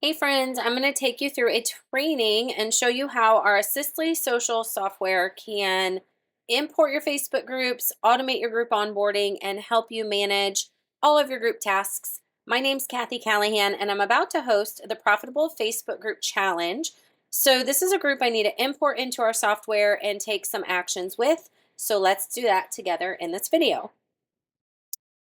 Hey friends, I'm going to take you through a training and show you how our Assistly social software can import your Facebook groups, automate your group onboarding, and help you manage all of your group tasks. My name's Kathy Callahan, and I'm about to host the Profitable Facebook Group Challenge. So, this is a group I need to import into our software and take some actions with. So, let's do that together in this video.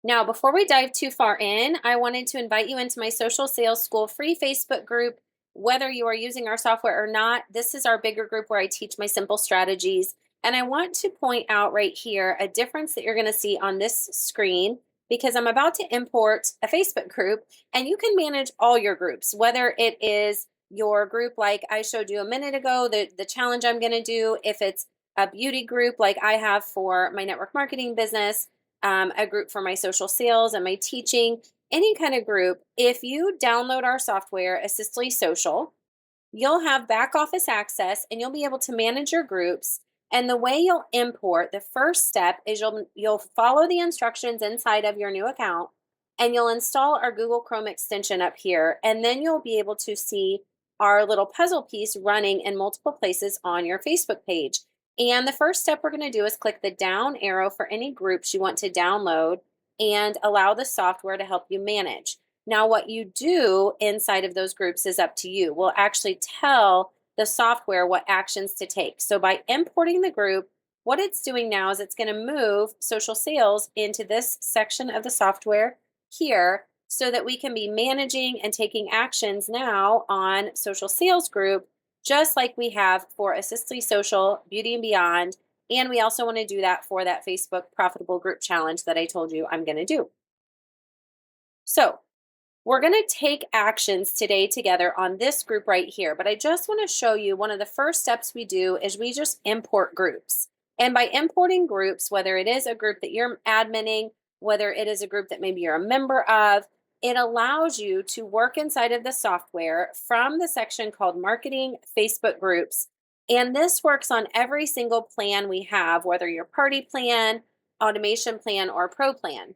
Now, before we dive too far in, I wanted to invite you into my Social Sales School free Facebook group. Whether you are using our software or not, this is our bigger group where I teach my simple strategies. And I want to point out right here a difference that you're going to see on this screen because I'm about to import a Facebook group and you can manage all your groups, whether it is your group like I showed you a minute ago, the challenge I'm going to do, if it's a beauty group like I have for my network marketing business, a group for my social sales and my teaching, any kind of group. If you download our software, Assistly Social, you'll have back office access and you'll be able to manage your groups. And the way you'll import, the first step is you'll follow the instructions inside of your new account and you'll install our Google Chrome extension up here. And then you'll be able to see our little puzzle piece running in multiple places on your Facebook page. And the first step we're going to do is click the down arrow for any groups you want to download and allow the software to help you manage. Now, what you do inside of those groups is up to you. We'll actually tell the software what actions to take. So by importing the group, what it's doing now is it's going to move social sales into this section of the software here so that we can be managing and taking actions now on social sales group, just like we have for Assistly Social, Beauty and Beyond. And we also want to do that for that Facebook Profitable Group Challenge that I told you I'm going to do. So we're going to take actions today together on this group right here, but I just want to show you one of the first steps we do is we just import groups. And by importing groups, whether it is a group that you're adminning, whether it is a group that maybe you're a member of, it allows you to work inside of the software from the section called Marketing Facebook Groups. And this works on every single plan we have, whether your party plan, automation plan, or pro plan.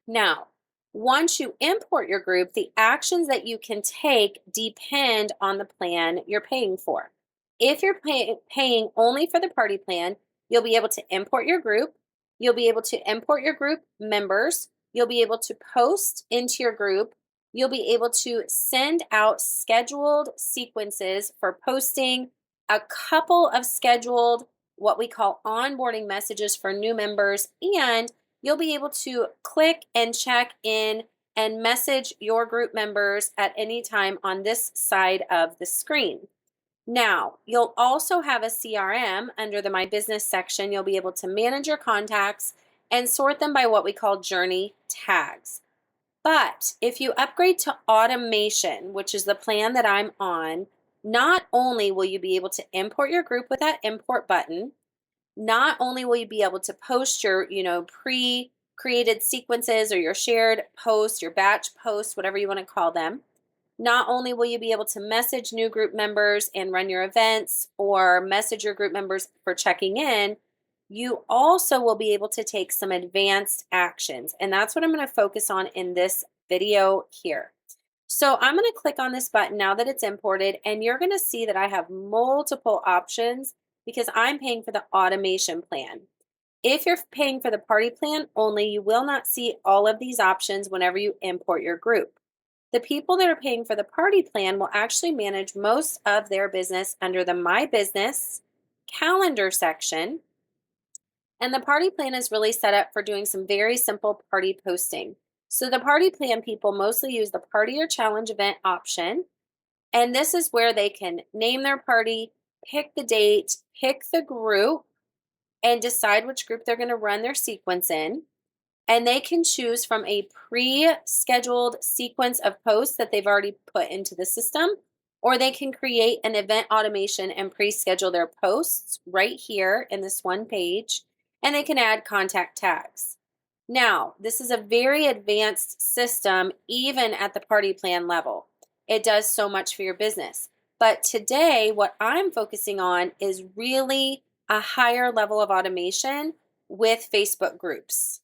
Now, once you import your group, the actions that you can take depend on the plan you're paying for. If you're paying only for the party plan, you'll be able to import your group. You'll be able to import your group members. You'll be able to post into your group. You'll be able to send out scheduled sequences for posting, a couple of scheduled, what we call onboarding messages for new members, and you'll be able to click and check in and message your group members at any time on this side of the screen. Now, you'll also have a CRM under the My Business section. You'll be able to manage your contacts and sort them by what we call journey tags. But if you upgrade to automation, which is the plan that I'm on, not only will you be able to import your group with that import button, not only will you be able to post your, pre-created sequences or your shared posts, your batch posts, whatever you want to call them, not only will you be able to message new group members and run your events or message your group members for checking in, you also will be able to take some advanced actions. And that's what I'm going to focus on in this video here. So I'm going to click on this button now that it's imported, and you're going to see that I have multiple options because I'm paying for the automation plan. If you're paying for the party plan only, you will not see all of these options whenever you import your group. The people that are paying for the party plan will actually manage most of their business under the My Business calendar section. And the party plan is really set up for doing some very simple party posting. So the party plan people mostly use the party or challenge event option. And this is where they can name their party, pick the date, pick the group, and decide which group they're going to run their sequence in. And they can choose from a pre-scheduled sequence of posts that they've already put into the system, or they can create an event automation and pre-schedule their posts right here in this one page, and they can add contact tags. Now, this is a very advanced system, even at the party plan level. It does so much for your business. But today, what I'm focusing on is really a higher level of automation with Facebook groups.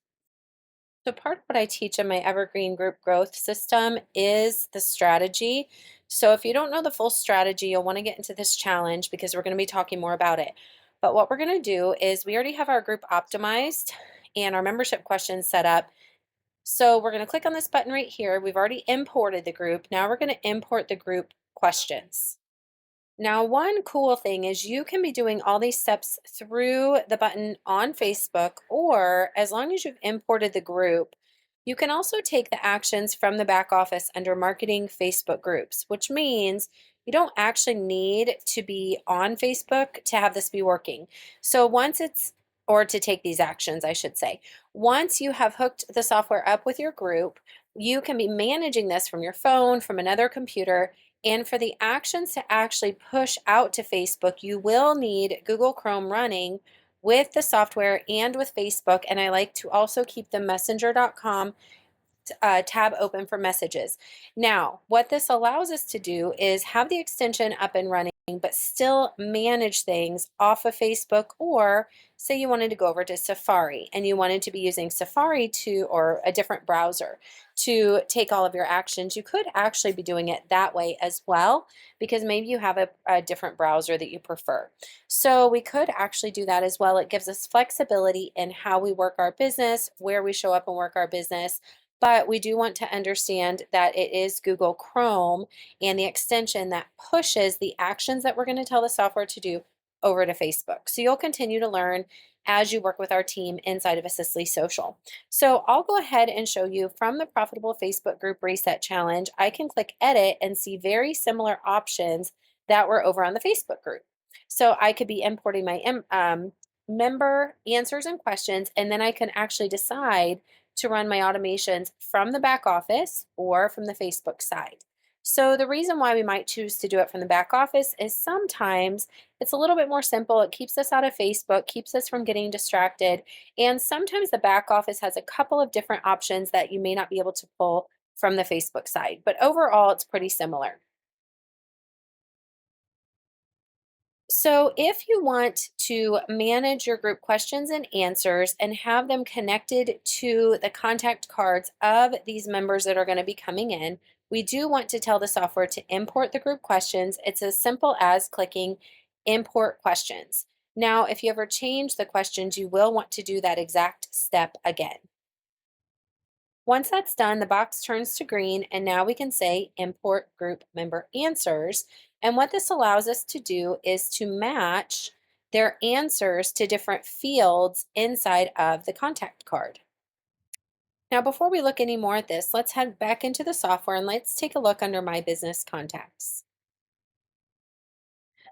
So part of what I teach in my Evergreen Group Growth System is the strategy So if you don't know the full strategy, you'll want to get into this challenge because we're going to be talking more about it. But what we're going to do is we already have our group optimized and our membership questions set up. So we're going to click on this button right here. We've already imported the group. Now we're going to import the group questions. Now, one cool thing is you can be doing all these steps through the button on Facebook, or as long as you've imported the group, you can also take the actions from the back office under marketing Facebook groups, which means you don't actually need to be on Facebook to have this be working. So once it's, or to take these actions, I should say, once you have hooked the software up with your group, you can be managing this from your phone, from another computer, and for the actions to actually push out to Facebook, you will need Google Chrome running with the software and with Facebook. And I like to also keep the messenger.com tab open for messages. Now, what this allows us to do is have the extension up and running, but still manage things off of Facebook. Or say you wanted to go over to Safari and you wanted to be using Safari to, or a different browser to take all of your actions. You could actually be doing it that way as well, because maybe you have a different browser that you prefer. So we could actually do that as well. It gives us flexibility in how we work our business, where we show up and work our business, but we do want to understand that it is Google Chrome and the extension that pushes the actions that we're going to tell the software to do over to Facebook. So you'll continue to learn as you work with our team inside of Assistly Social. So I'll go ahead and show you from the Profitable Facebook Group Reset Challenge. I can click Edit and see very similar options that were over on the Facebook group. So I could be importing my member answers and questions, and then I can actually decide to run my automations from the back office or from the Facebook side. So the reason why we might choose to do it from the back office is sometimes it's a little bit more simple. It keeps us out of Facebook, keeps us from getting distracted. And sometimes the back office has a couple of different options that you may not be able to pull from the Facebook side. But overall, it's pretty similar. So, if you want to manage your group questions and answers and have them connected to the contact cards of these members that are going to be coming in, we do want to tell the software to import the group questions. It's as simple as clicking import questions. Now, if you ever change the questions, you will want to do that exact step again. Once that's done, the box turns to green, and now we can say import group member answers. And what this allows us to do is to match their answers to different fields inside of the contact card. Now, before we look any more at this, let's head back into the software and let's take a look under My Business Contacts.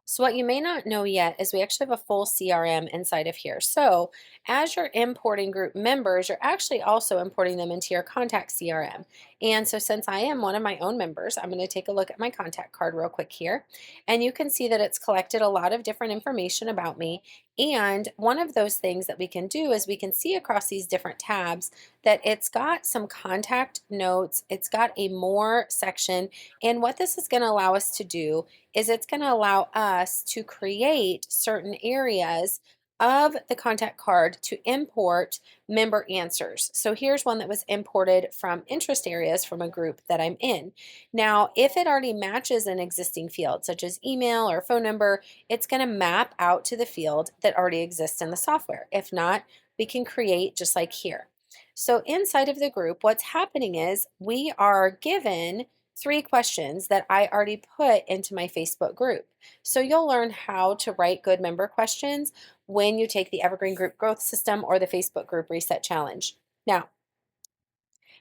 So what you may not know yet is we actually have a full CRM inside of here. So as you're importing group members, you're actually also importing them into your contact CRM. And so since I am one of my own members, I'm going to take a look at my contact card real quick here. And you can see that it's collected a lot of different information about me. And one of those things that we can do is we can see across these different tabs that it's got some contact notes, it's got a more section. And what this is going to allow us to do is it's going to allow us to create certain areas of the contact card to import member answers. So here's one that was imported from interest areas from a group that I'm in. Now, if it already matches an existing field, such as email or phone number, it's going to map out to the field that already exists in the software. If not, we can create just like here. So inside of the group, what's happening is we are given 3 questions that I already put into my Facebook group. So you'll learn how to write good member questions when you take the Evergreen Group Growth System or the Facebook Group Reset Challenge. Now,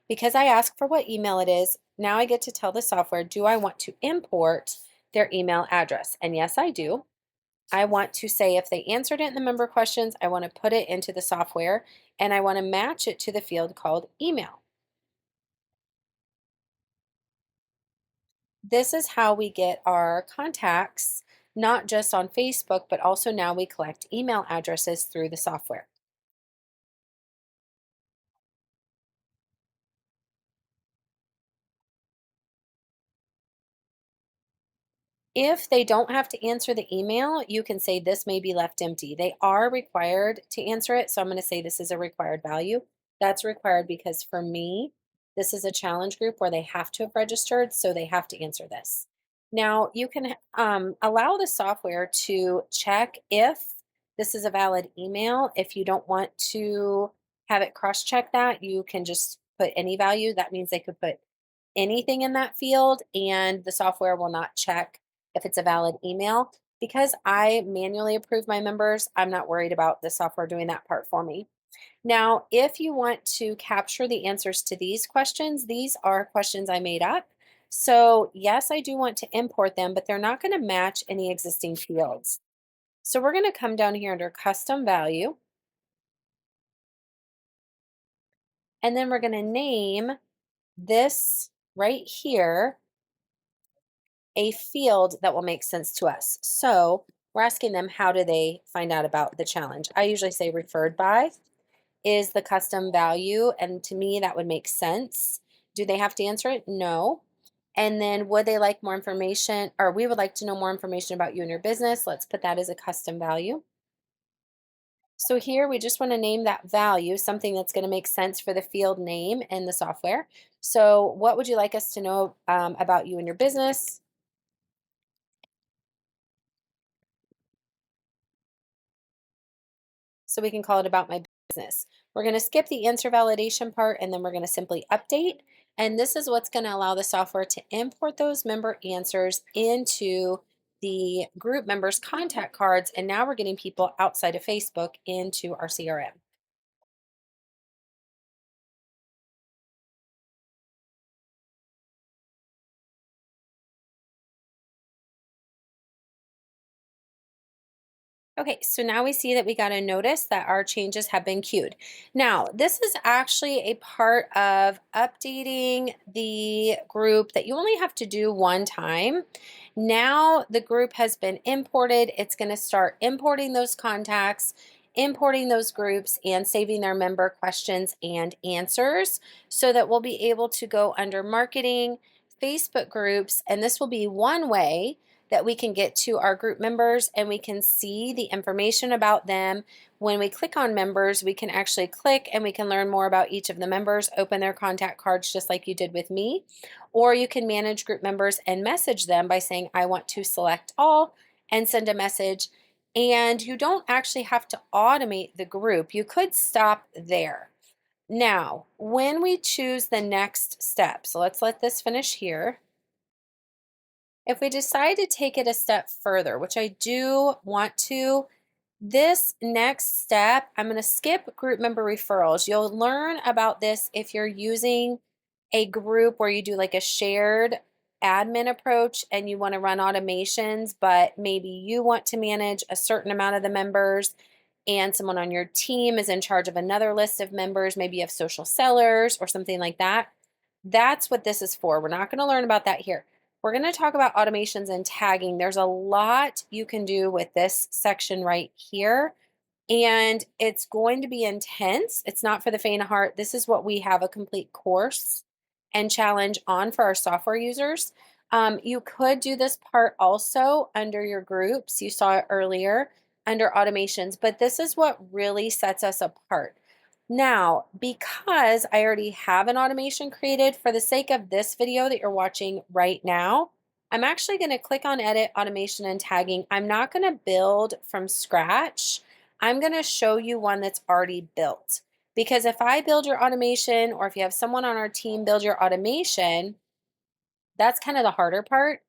because I ask for what email it is, now I get to tell the software, do I want to import their email address? And yes, I do. I want to say if they answered it in the member questions, I want to put it into the software and I want to match it to the field called email. This is how we get our contacts, not just on Facebook, but also now we collect email addresses through the software. If they don't have to answer the email, you can say this may be left empty. They are required to answer it, so I'm going to say this is a required value. That's required because for me, this is a challenge group where they have to have registered, so they have to answer this. Now, you can allow the software to check if this is a valid email. If you don't want to have it cross check that, you can just put any value. That means they could put anything in that field, and the software will not check if it's a valid email. Because I manually approve my members, I'm not worried about the software doing that part for me. Now, if you want to capture the answers to these questions, these are questions I made up. So, yes, I do want to import them, but they're not going to match any existing fields. So, we're going to come down here under custom value, and then we're going to name this right here a field that will make sense to us. So, we're asking them how do they find out about the challenge. I usually say referred by is the custom value. And to me, that would make sense. Do they have to answer it? No. And then would they like more information, or we would like to know more information about you and your business? Let's put that as a custom value. So here we just want to name that value, something that's going to make sense for the field name and the software. So what would you like us to know about you and your business? So we can call it about my business. We're going to skip the answer validation part, and then we're going to simply update. And this is what's going to allow the software to import those member answers into the group members' contact cards. And now we're getting people outside of Facebook into our CRM. Okay, so now we see that we got a notice that our changes have been queued. Now, this is actually a part of updating the group that you only have to do one time. Now the group has been imported. It's going to start importing those contacts, importing those groups, and saving their member questions and answers so that we'll be able to go under marketing, Facebook groups, and this will be one way that we can get to our group members and we can see the information about them. When we click on members, we can actually click and we can learn more about each of the members, open their contact cards just like you did with me. Or you can manage group members and message them by saying, I want to select all and send a message. And you don't actually have to automate the group. You could stop there. Now, when we choose the next step, so let's let this finish here. If we decide to take it a step further, which I do want to, this next step, I'm going to skip group member referrals. You'll learn about this if you're using a group where you do like a shared admin approach and you want to run automations, but maybe you want to manage a certain amount of the members and someone on your team is in charge of another list of members. Maybe you have social sellers or something like that. That's what this is for. We're not going to learn about that here. We're going to talk about automations and tagging. There's a lot you can do with this section right here, and it's going to be intense. It's not for the faint of heart. This is what we have a complete course and challenge on for our software users. You could do this part also under your groups. You saw it earlier under automations, but this is what really sets us apart. Now, because I already have an automation created, for the sake of this video that you're watching right now, I'm actually going to click on Edit, Automation, and Tagging. I'm not going to build from scratch. I'm going to show you one that's already built. Because if I build your automation, or if you have someone on our team build your automation, that's kind of the harder part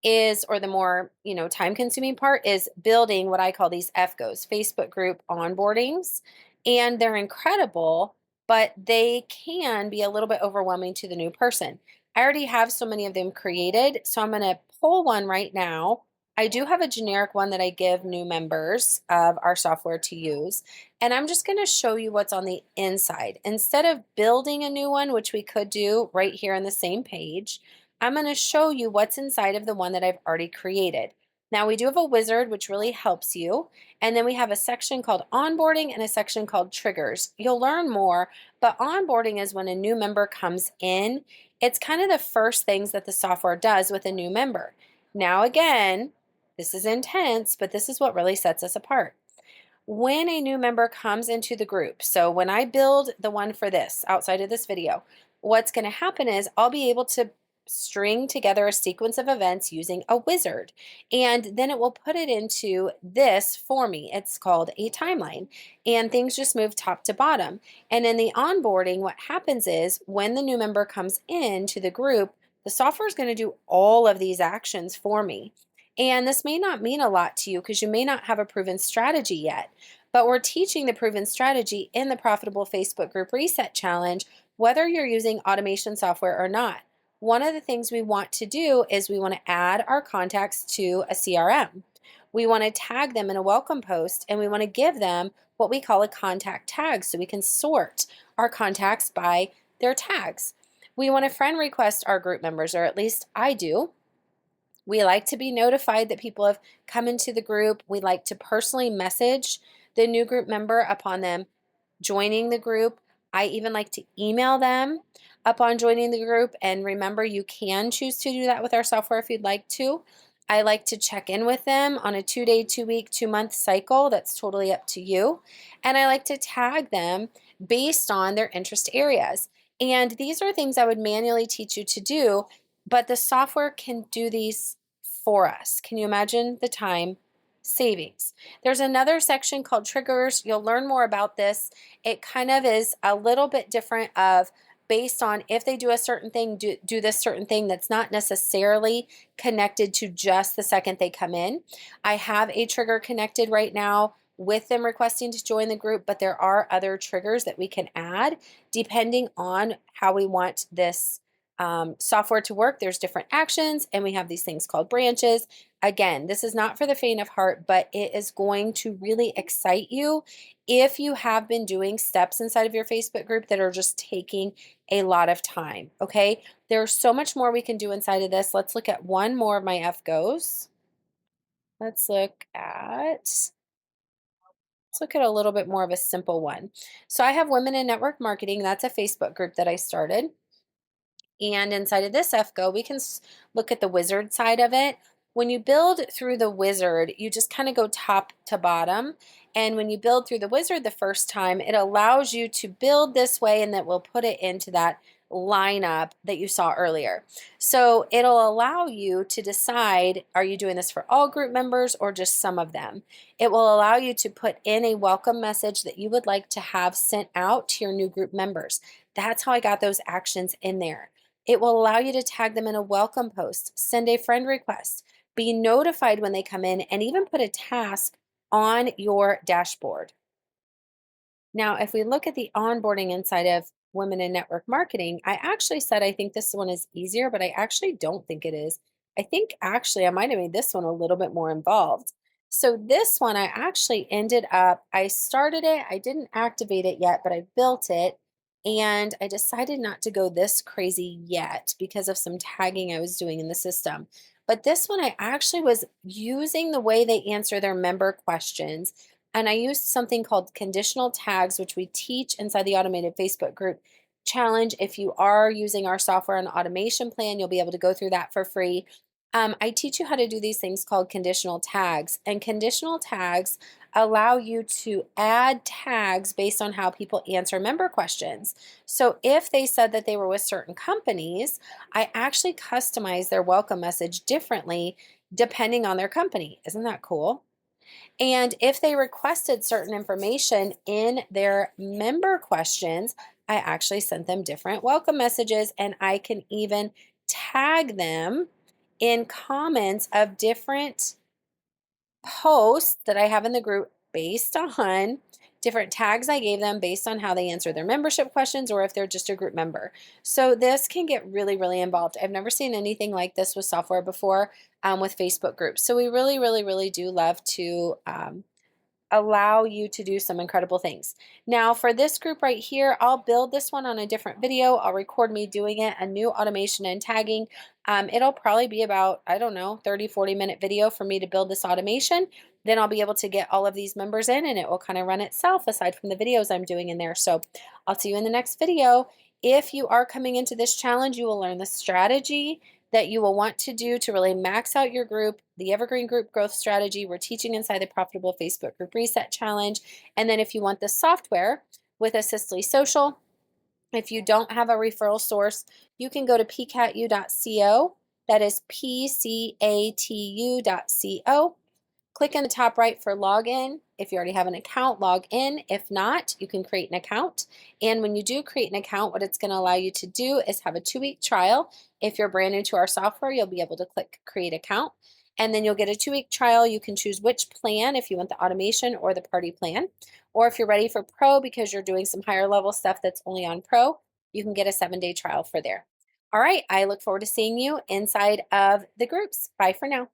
is, or the more, time consuming part is building what I call these FGOs, Facebook group onboardings. And they're incredible, but they can be a little bit overwhelming to the new person. I already have so many of them created, so I'm going to pull one right now. I do have a generic one that I give new members of our software to use, and I'm just going to show you what's on the inside. Instead of building a new one, which we could do right here on the same page, I'm going to show you what's inside of the one that I've already created. Now we do have a wizard, which really helps you. And then we have a section called onboarding and a section called triggers. You'll learn more, but onboarding is when a new member comes in. It's kind of the first things that the software does with a new member. Now again, this is intense, but this is what really sets us apart. When a new member comes into the group, so when I build the one for this outside of this video, what's going to happen is I'll be able to string together a sequence of events using a wizard. And then it will put it into this for me. It's called a timeline. And things just move top to bottom. And in the onboarding, what happens is when the new member comes into the group, the software is going to do all of these actions for me. And this may not mean a lot to you because you may not have a proven strategy yet. But we're teaching the proven strategy in the Profitable Facebook Group Reset Challenge, whether you're using automation software or not. One of the things we want to do is we want to add our contacts to a CRM. We want to tag them in a welcome post and we want to give them what we call a contact tag so we can sort our contacts by their tags. We want to friend request our group members, or at least I do. We like to be notified that people have come into the group. We like to personally message the new group member upon them joining the group. I even like to email them upon joining the group. And remember, you can choose to do that with our software if you'd like to. I like to check in with them on a 2-day, 2-week, 2-month cycle. That's totally up to you. And I like to tag them based on their interest areas. And these are things I would manually teach you to do, but the software can do these for us. Can you imagine the time savings? There's another section called triggers. You'll learn more about this. It kind of is a little bit different of based on if they do a certain thing, do this certain thing that's not necessarily connected to just the second they come in. I have a trigger connected right now with them requesting to join the group, but there are other triggers that we can add depending on how we want this software to work. There's different actions, and we have these things called branches. Again, this is not for the faint of heart, but it is going to really excite you if you have been doing steps inside of your Facebook group that are just taking a lot of time. Okay, there's so much more we can do inside of this. Let's look at one more of my F goes. Let's look at a little bit more of a simple one. So I have Women in Network Marketing. That's a Facebook group that I started. And inside of this FGO, we can look at the wizard side of it. When you build through the wizard, you just kind of go top to bottom. And when you build through the wizard the first time, it allows you to build this way, and that will put it into that lineup that you saw earlier. So it'll allow you to decide, are you doing this for all group members or just some of them? It will allow you to put in a welcome message that you would like to have sent out to your new group members. That's how I got those actions in there. It will allow you to tag them in a welcome post, send a friend request, be notified when they come in, and even put a task on your dashboard. Now, if we look at the onboarding inside of Women in Network Marketing, I actually said I think this one is easier, but I actually don't think it is. I think actually I might have made this one a little bit more involved. So this one I actually ended up, I started it, I didn't activate it yet, but I built it. And I decided not to go this crazy yet because of some tagging I was doing in the system. But this one I actually was using the way they answer their member questions, and I used something called conditional tags, which we teach inside the automated Facebook group challenge. If you are using our software and automation plan, you'll be able to go through that for free. I teach you how to do these things called conditional tags. And conditional tags allow you to add tags based on how people answer member questions. So if they said that they were with certain companies, I actually customize their welcome message differently depending on their company. Isn't that cool? And if they requested certain information in their member questions, I actually sent them different welcome messages, and I can even tag them in comments of different posts that I have in the group based on different tags I gave them based on how they answer their membership questions or if they're just a group member. So this can get really, really involved. I've never seen anything like this with software before with Facebook groups. So we really, really, really do love to allow you to do some incredible things. Now for this group right here, I'll build this one on a different video. I'll record me doing it, a new automation and tagging. It'll probably be about, I don't know, 30-40 minute video for me to build this automation. Then I'll be able to get all of these members in, and it will kind of run itself aside from the videos I'm doing in there. So I'll see you in the next video. If you are coming into this challenge, you will learn the strategy that you will want to do to really max out your group, the Evergreen Group Growth Strategy we're teaching inside the Profitable Facebook Group Reset Challenge. And then if you want the software with Assistly Social, If you don't have a referral source, you can go to pcatu.co. That is pcatu.co. Click in the top right for login. If you already have an account, log in. If not, you can create an account. And when you do create an account, what it's going to allow you to do is have a 2-week trial. If you're brand new to our software, you'll be able to click create account. And then you'll get a 2-week trial. You can choose which plan, if you want the automation or the party plan. Or if you're ready for pro because you're doing some higher level stuff that's only on pro, you can get a 7-day trial for there. All right, I look forward to seeing you inside of the groups. Bye for now.